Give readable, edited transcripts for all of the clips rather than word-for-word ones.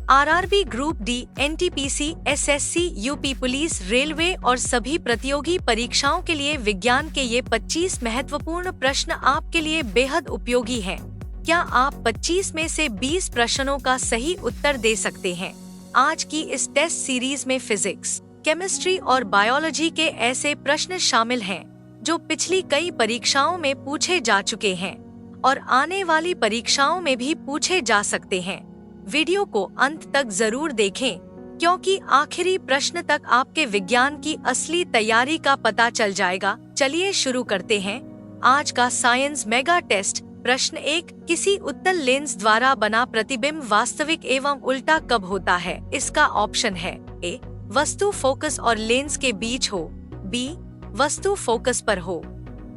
RRB group D, NTPC, SSC, UP police, railway और सभी प्रतियोगी परीक्षाओं के लिए विज्ञान के ये 25 महत्वपूर्ण प्रश्न आपके लिए बेहद उपयोगी हैं। क्या आप 25 में से 20 प्रश्नों का सही उत्तर दे सकते हैं? आज की इस टेस्ट सीरीज में फिजिक्स, केमिस्ट्री और बायोलॉजी के ऐसे प्रश्न शामिल हैं जो पिछली कई परीक्षाओं में पूछे जा चुके हैं और आने वाली परीक्षाओं में भी पूछे जा सकते हैं। वीडियो को अंत तक जरूर देखें क्योंकि आखिरी प्रश्न तक आपके विज्ञान की असली तैयारी का पता चल जाएगा। चलिए शुरू करते हैं आज का साइंस मेगा टेस्ट। प्रश्न 1, किसी उत्तल लेंस द्वारा बना प्रतिबिंब वास्तविक एवं उल्टा कब होता है? इसका ऑप्शन है ए, वस्तु फोकस और लेंस के बीच हो, बी, वस्तु फोकस पर हो,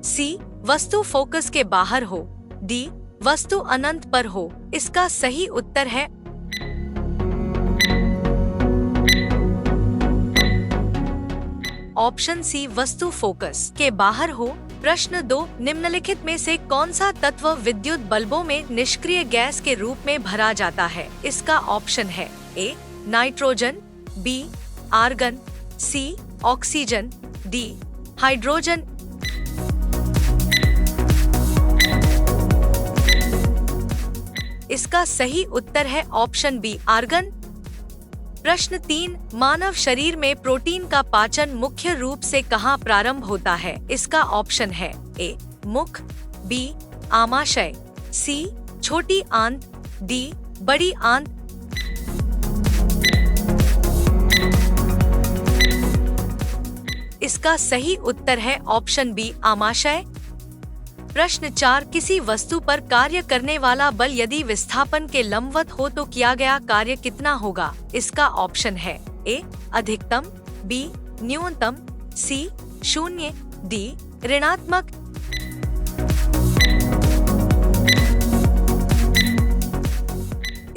सी, वस्तु फोकस के बाहर हो, डी, वस्तु अनंत पर हो। इसका सही उत्तर है ऑप्शन सी, वस्तु फोकस के बाहर हो। प्रश्न 2, निम्नलिखित में से कौन सा तत्व विद्युत बल्बों में निष्क्रिय गैस के रूप में भरा जाता है? इसका ऑप्शन है ए, नाइट्रोजन, बी, आर्गन, सी, ऑक्सीजन, डी, हाइड्रोजन। इसका सही उत्तर है ऑप्शन बी, आर्गन। प्रश्न 3, मानव शरीर में प्रोटीन का पाचन मुख्य रूप से कहाँ प्रारंभ होता है? इसका ऑप्शन है ए, मुख, बी, आमाशय, सी, छोटी आंत, डी, बड़ी आंत। इसका सही उत्तर है ऑप्शन बी, आमाशय। प्रश्न 4, किसी वस्तु पर कार्य करने वाला बल यदि विस्थापन के लंबवत हो तो किया गया कार्य कितना होगा? इसका ऑप्शन है ए, अधिकतम, बी, न्यूनतम, सी, शून्य, डी, ऋणात्मक।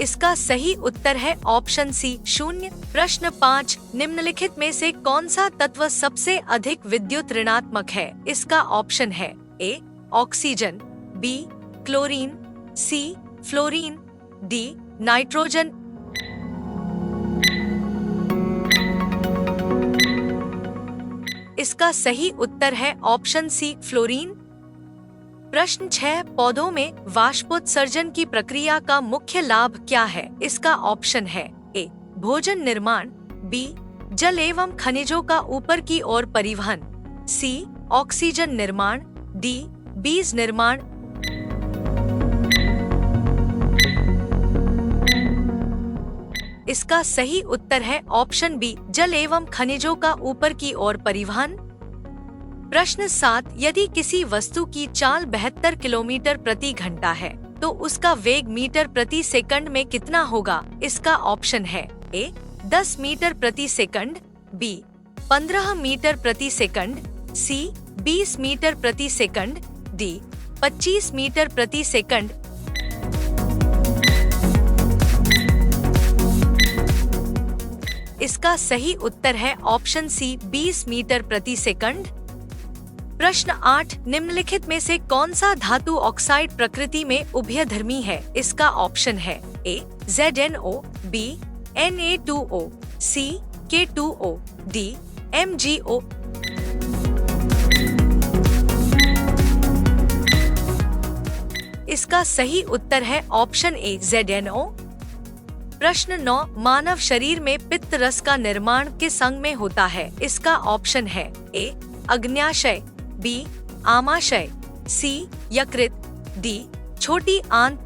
इसका सही उत्तर है ऑप्शन सी, शून्य। प्रश्न 5, निम्नलिखित में से कौन सा तत्व सबसे अधिक विद्युत ऋणात्मक है? इसका ऑप्शन है A, oxygen, B, chlorine, C, fluorine, D, nitrogen. इसका सही उत्तर है ऑप्शन सी, फ्लोरीन। प्रश्न 6, पौधों में वाष्पोत्सर्जन की प्रक्रिया का मुख्य लाभ क्या है? इसका ऑप्शन है ए, भोजन निर्माण, बी, जल एवं खनिजों का ऊपर की ओर परिवहन, सी, ऑक्सीजन निर्माण, डी, बीज निर्माण। इसका सही उत्तर है ऑप्शन बी, जल एवं खनिजों का ऊपर की ओर परिवहन। प्रश्न 7, यदि किसी वस्तु की चाल 72 किलोमीटर प्रति घंटा है तो उसका वेग मीटर प्रति सेकंड में कितना होगा? इसका ऑप्शन है ए, 10 मीटर प्रति सेकंड, बी, 15 मीटर प्रति सेकंड, सी, 20 मीटर प्रति सेकंड, डी, 25 मीटर प्रति सेकंड। इसका सही उत्तर है ऑप्शन सी, 20 मीटर प्रति सेकंड। प्रश्न 8, निम्नलिखित में से कौन सा धातु ऑक्साइड प्रकृति में उभयधर्मी है? इसका ऑप्शन है ए, ZnO, बी, Na2O, सी, K2O, डी, MgO। इसका सही उत्तर है ऑप्शन ए, ZnO। प्रश्न 9, मानव शरीर में पित्त रस का निर्माण किस अंग में होता है? इसका ऑप्शन है ए, अग्न्याशय, बी, आमाशय, सी, यकृत, डी, छोटी आंत।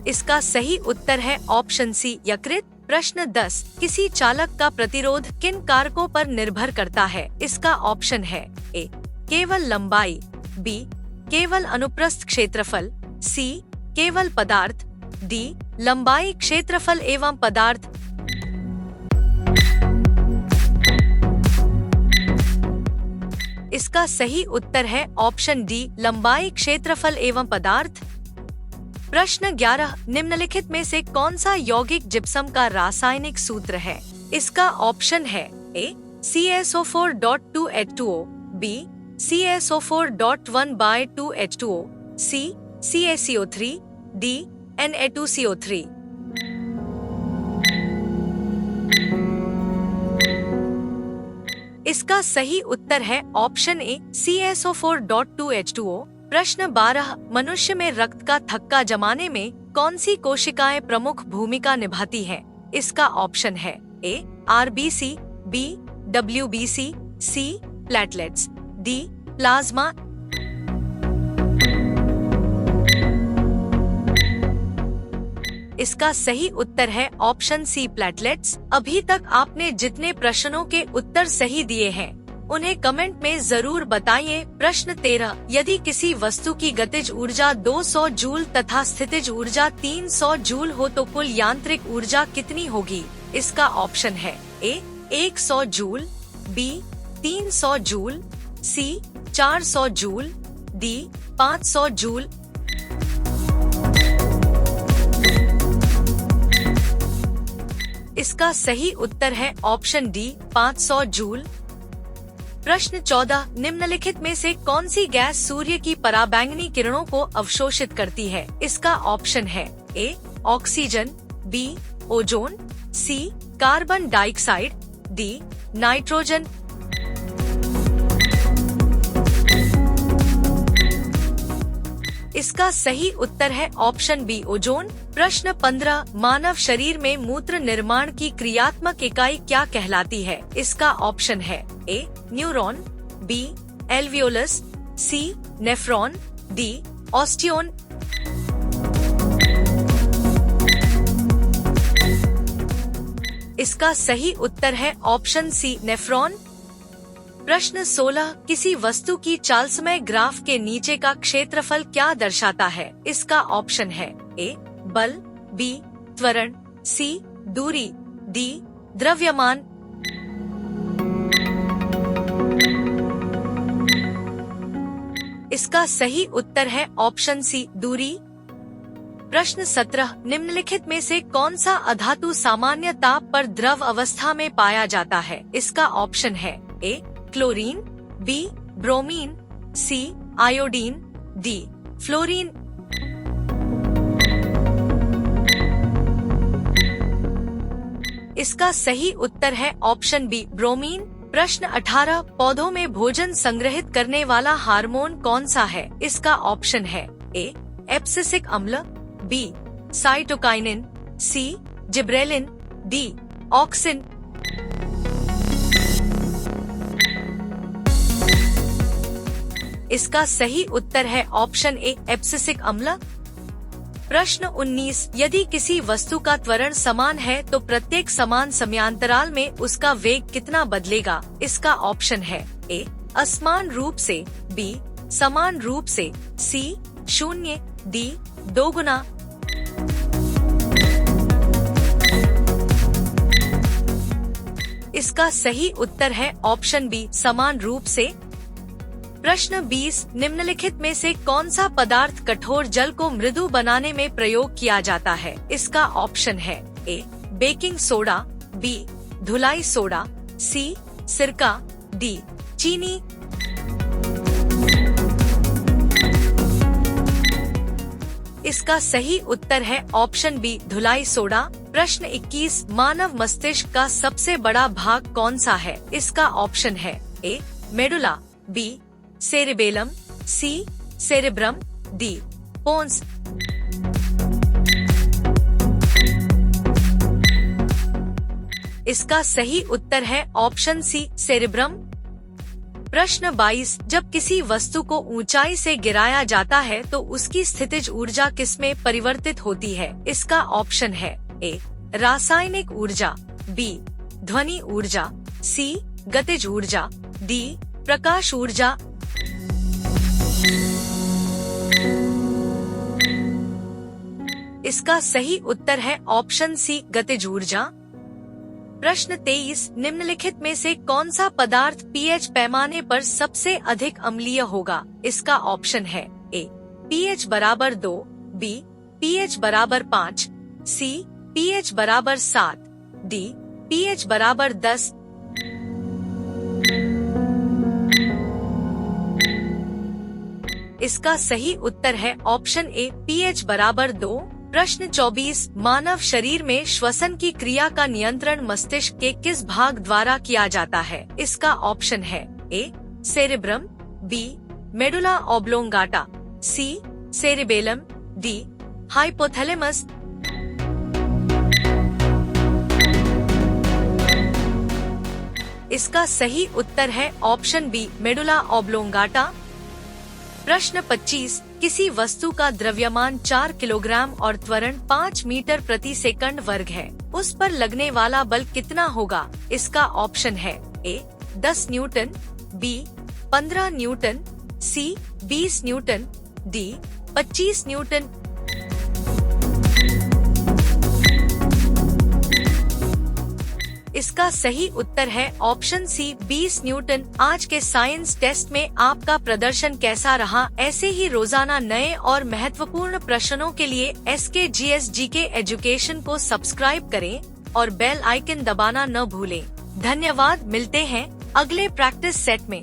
इसका सही उत्तर है ऑप्शन सी, यकृत। प्रश्न 10, किसी चालक का प्रतिरोध किन कारकों पर निर्भर करता है? इसका ऑप्शन है ए, केवल लंबाई, बी, केवल अनुप्रस्थ क्षेत्रफल, सी, केवल पदार्थ, डी, लंबाई, क्षेत्रफल एवं पदार्थ। इसका सही उत्तर है ऑप्शन डी, लंबाई, क्षेत्रफल एवं पदार्थ। प्रश्न 11, निम्नलिखित में से कौन सा यौगिक जिप्सम का रासायनिक सूत्र है? इसका ऑप्शन है ए, CaSO4.2H2O, बी, CaSO4.1/2H2O, सी, CaCO3, D Na2CO3। इसका सही उत्तर है ऑप्शन ए CaSO4.2H2O। प्रश्न 12, मनुष्य में रक्त का थक्का जमाने में कौन सी कोशिकाएं प्रमुख भूमिका निभाती हैं? इसका ऑप्शन है ए RBC, B WBC, C platelets, D plasma. इसका सही उत्तर है ऑप्शन सी प्लेटलेट्स। अभी तक आपने जितने प्रश्नों के उत्तर सही दिए हैं उन्हें कमेंट में जरूर बताइए। प्रश्न 13, यदि किसी वस्तु की गतिज ऊर्जा 200 जूल तथा स्थितिज ऊर्जा 300 जूल हो तो कुल यांत्रिक ऊर्जा कितनी होगी? इसका ऑप्शन है ए 100 joule, B 300 joule, C 400 joule, D 500 joule. इसका सही उत्तर है ऑप्शन डी 500 जूल। प्रश्न 14, निम्नलिखित में से कौन सी गैस सूर्य की पराबैंगनी किरणों को अवशोषित करती है? इसका ऑप्शन है A oxygen, B ozone, C carbon dioxide, D nitrogen. इसका सही उत्तर है ऑप्शन बी ओजोन। प्रश्न 15, मानव शरीर में मूत्र निर्माण की क्रियात्मक इकाई क्या कहलाती है? इसका ऑप्शन है ए न्यूरॉन, बी एल्वियोलस, सी नेफ्रॉन, डी ऑस्टियोन। इसका सही उत्तर है ऑप्शन सी नेफ्रॉन। प्रश्न 16, किसी वस्तु की चालसमय ग्राफ के नीचे का क्षेत्रफल क्या दर्शाता है? इसका ऑप्शन है ए बल, बी त्वरण, सी दूरी, डी द्रव्यमान। इसका सही उत्तर है ऑप्शन सी दूरी। प्रश्न 17, निम्नलिखित में से कौन सा अधातु सामान्य ताप पर द्रव अवस्था में पाया जाता है? इसका ऑप्शन है ए क्लोरीन, बी ब्रोमीन, सी आयोडीन, डी फ्लोरीन। इसका सही उत्तर है ऑप्शन बी ब्रोमीन। प्रश्न 18, पौधों में भोजन संग्रहित करने वाला हार्मोन कौन सा है? इसका ऑप्शन है ए एब्सिसिक अम्ल, बी साइटोकाइनिन, सी जिब्रेलिन, डी ऑक्सिन। इसका सही उत्तर है ऑप्शन ए एब्सिसिक अम्ल। प्रश्न 19, यदि किसी वस्तु का त्वरण समान है तो प्रत्येक समान समयांतराल में उसका वेग कितना बदलेगा? इसका ऑप्शन है ए असमान रूप से, बी समान रूप से, सी 0, डी 2 गुना। इसका सही उत्तर है ऑप्शन बी समान रूप से। प्रश्न 20, निम्नलिखित में से कौन सा पदार्थ कठोर जल को मृदु बनाने में प्रयोग किया जाता है? इसका ऑप्शन है ए बेकिंग सोडा, बी धुलाई सोडा, सी सिरका, डी चीनी। इसका सही उत्तर है ऑप्शन बी धुलाई सोडा। प्रश्न 21, मानव मस्तिष्क का सबसे बड़ा भाग कौन सा है? इसका ऑप्शन है ए मेडुला, बी सेरिबेलम, सी सेरेब्रम, डी पोन्स। इसका सही उत्तर है ऑप्शन सी सेरेब्रम। प्रश्न 22, जब किसी वस्तु को ऊंचाई से गिराया जाता है तो उसकी स्थितिज ऊर्जा किसमें परिवर्तित होती है? इसका ऑप्शन है ए रासायनिक ऊर्जा, बी ध्वनि ऊर्जा, सी गतिज ऊर्जा, डी प्रकाश ऊर्जा। इसका सही उत्तर है ऑप्शन सी गतिज ऊर्जा। प्रश्न 23, निम्नलिखित में से कौन सा पदार्थ पीएच पैमाने पर सबसे अधिक अम्लीय होगा? इसका ऑप्शन है ए पीएच बराबर 2, बी पीएच बराबर 5, सी पीएच बराबर 7, डी पीएच बराबर 10। इसका सही उत्तर है ऑप्शन ए pH बराबर 2। प्रश्न 24, मानव शरीर में श्वसन की क्रिया का नियंत्रण मस्तिष्क के किस भाग द्वारा किया जाता है? इसका ऑप्शन है ए सेरेब्रम, बी मेडुला ऑब्लोंगाटा, सी सेरिबेलम, डी हाइपोथैलेमस। इसका सही उत्तर है ऑप्शन बी मेडुला ऑब्लोंगाटा। प्रश्न 25, किसी वस्तु का द्रव्यमान 4 किलोग्राम और त्वरण 5 मीटर प्रति सेकंड वर्ग है, उस पर लगने वाला बल कितना होगा? इसका ऑप्शन है ए 10 न्यूटन, बी 15 न्यूटन, सी 20 न्यूटन, डी 25 न्यूटन। इसका सही उत्तर है ऑप्शन सी 20 न्यूटन। आज के साइंस टेस्ट में आपका प्रदर्शन कैसा रहा? ऐसे ही रोजाना नए और महत्वपूर्ण प्रश्नों के लिए SKGS GK एजुकेशन को सब्सक्राइब करें और बेल आइकन दबाना न भूलें। धन्यवाद, मिलते हैं अगले प्रैक्टिस सेट में।